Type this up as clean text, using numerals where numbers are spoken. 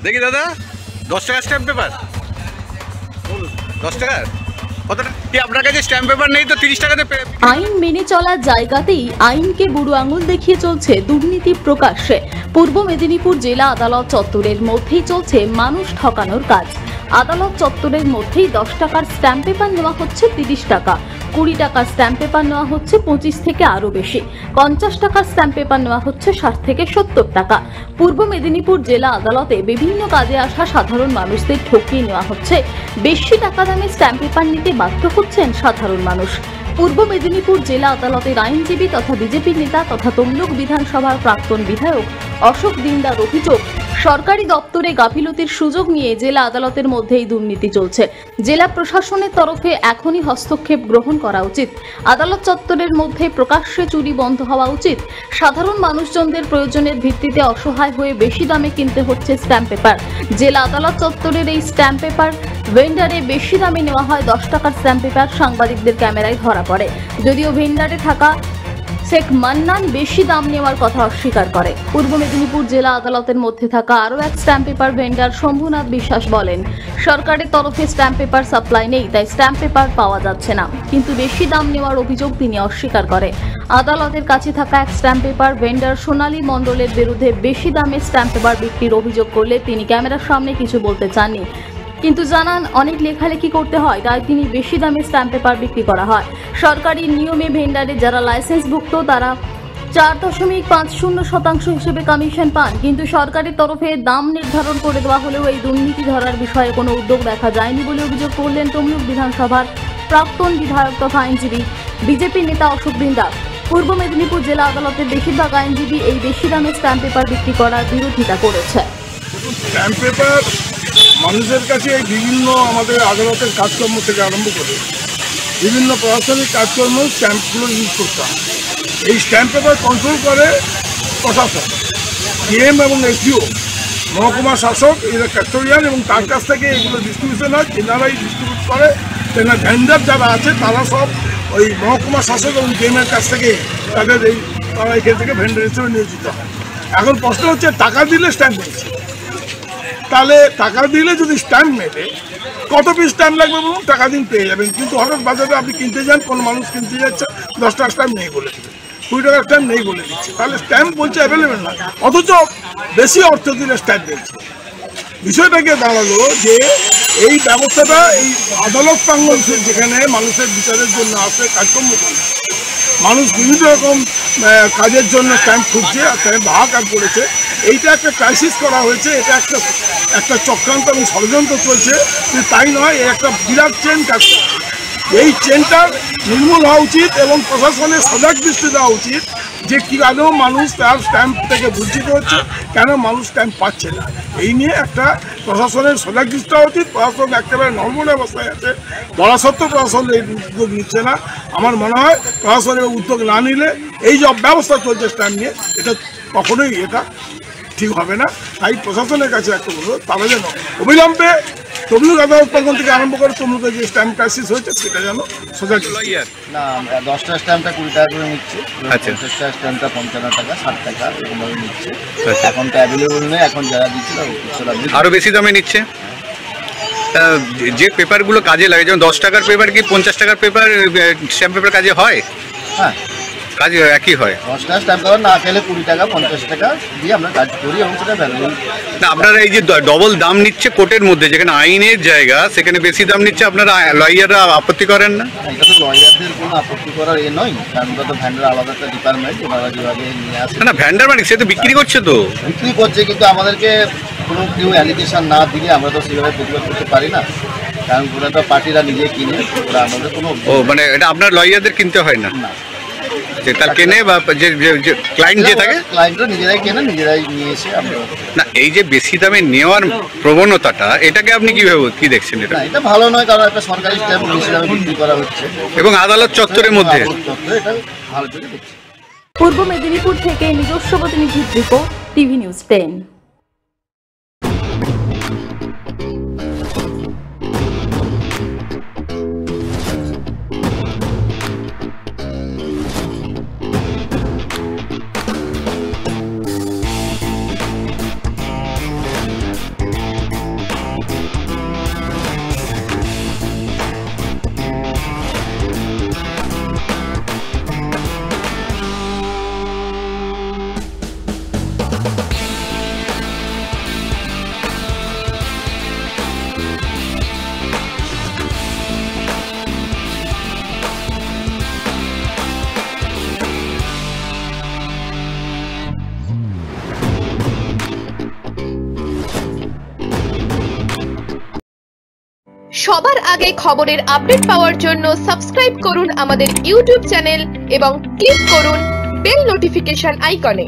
দেখি দাদা, 10 টাকা স্ট্যাম্প পেপার, 10 টাকার কতটা কি আপনার কাছে স্ট্যাম্প পেপার নেই তো 30 টাকাতে আইন মেনে চলার জায়গাতেই আইনকে বুড়ো আঙুল দেখিয়ে চলছে দুর্নীতি প্রকাশ্যে। পূর্ব মেদিনীপুর জেলা আদালত চত্বরের মধ্যেই চলছে মানুষ ঠকানোর কাজ। আদালত চত্বরের মধ্যেই 10 টাকার স্ট্যাম্প পেপার নেওয়া হচ্ছে 30 টাকা, 20 টাকার স্ট্যাম্প পেপার নেওয়া হচ্ছে 25 থেকে আরও বেশি, 50 টাকার স্ট্যাম্প পেপার নেওয়া হচ্ছে 60 থেকে 70 টাকা। পূর্ব মেদিনীপুর জেলা আদালতে বিভিন্ন কাজে আসা সাধারণ মানুষদের ঠকিয়ে নেওয়া হচ্ছে। বেশি টাকা দামে স্ট্যাম্প পেপার নিতে বাধ্য হচ্ছেন সাধারণ মানুষ। পূর্ব মেদিনীপুর জেলা আদালতের আইনজীবী তথা বিজেপি নেতা তথা তমলুক বিধানসভার প্রাক্তন বিধায়ক অশোক দিনদার অভিযোগ, সরকারি দপ্তরে গাফিলতির সুযোগ নিয়ে জেলা আদালতের মধ্যেই দুর্নীতি চলছে। জেলা প্রশাসনের তরফে এখনই হস্তক্ষেপ গ্রহণ করা উচিত। আদালত চত্বরের মধ্যে প্রকাশ্যে চুরি বন্ধ হওয়া উচিত। সাধারণ মানুষজনদের প্রয়োজনের ভিত্তিতে অসহায় হয়ে বেশি দামে কিনতে হচ্ছে স্ট্যাম্প পেপার। জেলা আদালত চত্বরের এই স্ট্যাম্প পেপার ভেন্ডারে বেশি দামে নেওয়া হয় 10 টাকার স্ট্যাম্প পেপার সাংবাদিকদের ক্যামেরায় ধরা পড়ে। যদিও ভেন্ডারে থাকা শেখ মান্নান বেশি দাম নেওয়ার কথা অস্বীকার করে। পূর্ব মেদিনীপুর জেলা আদালতের মধ্যে থাকা আরও এক স্ট্যাম্প পেপার ভেন্ডার শম্ভুনাথ বিশ্বাস বলেন, সরকারের তরফে স্ট্যাম্প পেপার সাপ্লাই নেই, তাই স্ট্যাম্প পেপার পাওয়া যাচ্ছে না। কিন্তু বেশি দাম নেওয়ার অভিযোগ তিনি অস্বীকার করে। আদালতের কাছে থাকা এক স্ট্যাম্প পেপার ভেন্ডার সোনালী মণ্ডলের বিরুদ্ধে বেশি দামে স্ট্যাম্প পেপার বিক্রির অভিযোগ করলে তিনি ক্যামেরার সামনে কিছু বলতে চাননি, কিন্তু জানান অনেক লেখালেখি করতে হয়, তাই তিনি বেশি দামে স্ট্যাম্প পেপার বিক্রি করা হয়। সরকারি নিয়মে ভেন্ডারে যারা লাইসেন্সভুক্ত তারা 4.50% হিসেবে কমিশন পান, কিন্তু সরকারের তরফে দাম নির্ধারণ করে দেওয়া হলেও এই দুর্নীতি ধরার বিষয়ে কোনো উদ্যোগ দেখা যায়নি বলে অভিযোগ করলেন তমলুক বিধানসভার প্রাক্তন বিধায়ক তথা আইনজীবী বিজেপি নেতা অশোক দিনদার। পূর্ব মেদিনীপুর জেলা আদালতের বেশিরভাগ আইনজীবী এই বেশি দামে স্ট্যাম্প পেপার বিক্রি করার বিরোধিতা করেছে। স্ট্যাম্প পেপার মানুষের কাছে এই বিভিন্ন আমাদের আদালতের কাজকর্ম থেকে আরম্ভ করে বিভিন্ন প্রশাসনিক কাজকর্ম স্ট্যাম্পগুলো ইউজ করতাম। এই স্ট্যাম্প পেপার কন্ট্রোল করে প্রশাসন, ডিএম এবং এসডিও, মহকুমা শাসক, এরা কাস্টোডিয়ান, এবং তার কাছ থেকে এগুলো ডিস্ট্রিবিউশন হয়, তেনারাই ডিস্ট্রিবিউট করে। তেনা ভেন্ডার যারা আছে তারা সব ওই মহকুমা শাসক এবং ডিএমের কাছ থেকে তাদের তারা এখান থেকে ভেন্ডার হিসেবে নিয়োজিত হয়। এখন প্রশ্ন হচ্ছে টাকা দিলে স্ট্যাম্প দিচ্ছে, তাহলে টাকা দিলে যদি স্ট্যাম্প মেলে কত পিস স্ট্যাম্প লাগবে বলুন, টাকা দিন পেয়ে যাবেন। কিন্তু হঠাৎ বাজারে আপনি কিনতে যান, কোনো মানুষ কিনতে যাচ্ছে 10 টাকার স্ট্যাম্প নেই বলে দিচ্ছে, 20 টাকার স্ট্যাম্প নেই বলে দিচ্ছে, তাহলে স্ট্যাম্প বলছে অ্যাভেলেবেল না, অথচ বেশি অর্থ দিলে স্ট্যাম্প দিচ্ছে। বিষয়টাকে দাঁড়ালো যে এই ব্যবস্থাটা এই আদালত প্রাঙ্গণ যেখানে মানুষের বিচারের জন্য আসে, কাজকর্ম করে, মানুষ বিভিন্ন রকম কাজের জন্য স্ট্যাম্প খুঁজছে আর স্ট্যাম্প হাহাকার করেছে। এইটা একটা ক্রাইসিস করা হয়েছে, এটা একটা চক্রান্ত এবং ষড়যন্ত্র চলছে। কিন্তু তাই নয়, একটা বিরাট চেন কাজ করছে। এই চেনটার নির্মূল হওয়া উচিত এবং প্রশাসনের সজাগ দৃষ্টি দেওয়া উচিত যে কেন মানুষ তার স্ট্যাম্প থেকে বঞ্চিত হচ্ছে, কেন মানুষ স্ট্যাম্প পাচ্ছে না। এই নিয়ে একটা প্রশাসনের সজাগ দৃষ্টি দেওয়া উচিত। প্রশাসন একেবারে নর্মাল অবস্থায় আছে, বলা সত্ত্বেও প্রশাসন এই উদ্যোগ নিচ্ছে না। আমার মনে হয় প্রশাসনের উদ্যোগ না নিলে এই যে ব্যবস্থা চলছে স্ট্যাম্প নিয়ে, এটা কখনোই এটা ঠিক হবে না। তাই প্রশাসনের কাছে একটা বলবো, তারা যেন অবিলম্বে তমলুক আদালত প্রাঙ্গণ থেকে আরম্ভ করে তমলুকে যে স্ট্যাম্প ক্রাইসিস হয়েছে সেটা যেন সোজা না। 10টা স্ট্যাম্পটা 20 টাকা করে নিচ্ছে, 50টা স্ট্যাম্পটা 55 টাকা, 60 টাকা এরকমভাবে নিচ্ছে। এখন তো অ্যাভেলেবল নেই, এখন যারা দিচ্ছে আরও বেশি দামে নিচ্ছে। যে পেপারগুলো কাজে লাগে, যেমন 10 টাকার পেপার কি 50 টাকার পেপার স্ট্যাম্প পেপার কাজে হয়? হ্যাঁ, কাজ একই হয়। 10টা স্ট্যাম্প পেপার না খেলে 20 টাকা 50 টাকা দিয়ে আমরা কাজ করি এবং সেটা ভ্যালুয়েবল। না, আপনারা এই যে ডবল দাম নিচ্ছে কোর্টের মধ্যে, যেখানে আইনের জায়গা সেখানে বেশি দাম নিচ্ছে, আপনারা লয়াররা আপত্তি করেন না? এটা তো লয়ারদের কোনো আপত্তি করার নয়, কারণ ওটা তো ভ্যান্ডার আলাদা একটা ডিপার্টমেন্ট, ওনারা যেভাবে নিয়ে আসে। না, ভ্যান্ডার মানে সে তো বিক্রি করছে, তো বিক্রি করছে, কিন্তু আমাদেরকে কোনো কেউ অ্যালিগেশন না দিলে আমরা তো সেভাবে প্রতিবাদ করতে পারি না, কারণ ওরা তো পার্টিরা নিজে কিনে, ওরা আমাদের কোনো মানে এটা আপনার লয়ারদের কিনতে হয় না? যে তার কেনে বা যে ক্লায়েন্ট যে থাকে, ক্লায়েন্টরা নিজেরাই কেনে, নিজেরাই নিয়ে এসে আমরা। না, এই যে বেশি দামে নেওয়ার প্রবণতাটা, এটাকে আপনি কি দেখছেন? এটা ভালো নয়, কারণ একটা সরকারি স্ট্যাম্প বেশি দামে বিক্রি করা হচ্ছে এবং আদালত চত্বরের মধ্যে, এটা ভালো চলে দেখছি। পূর্ব মেদিনীপুর থেকে নিজস্ব প্রতিনিধির রিপোর্ট, টিভি নিউজ 10। সবার আগে খবরের আপডেট পাওয়ার জন্য সাবস্ক্রাইব করুন আমাদের ইউটিউব চ্যানেল এবং ক্লিক করুন বেল নোটিফিকেশন আইকনে।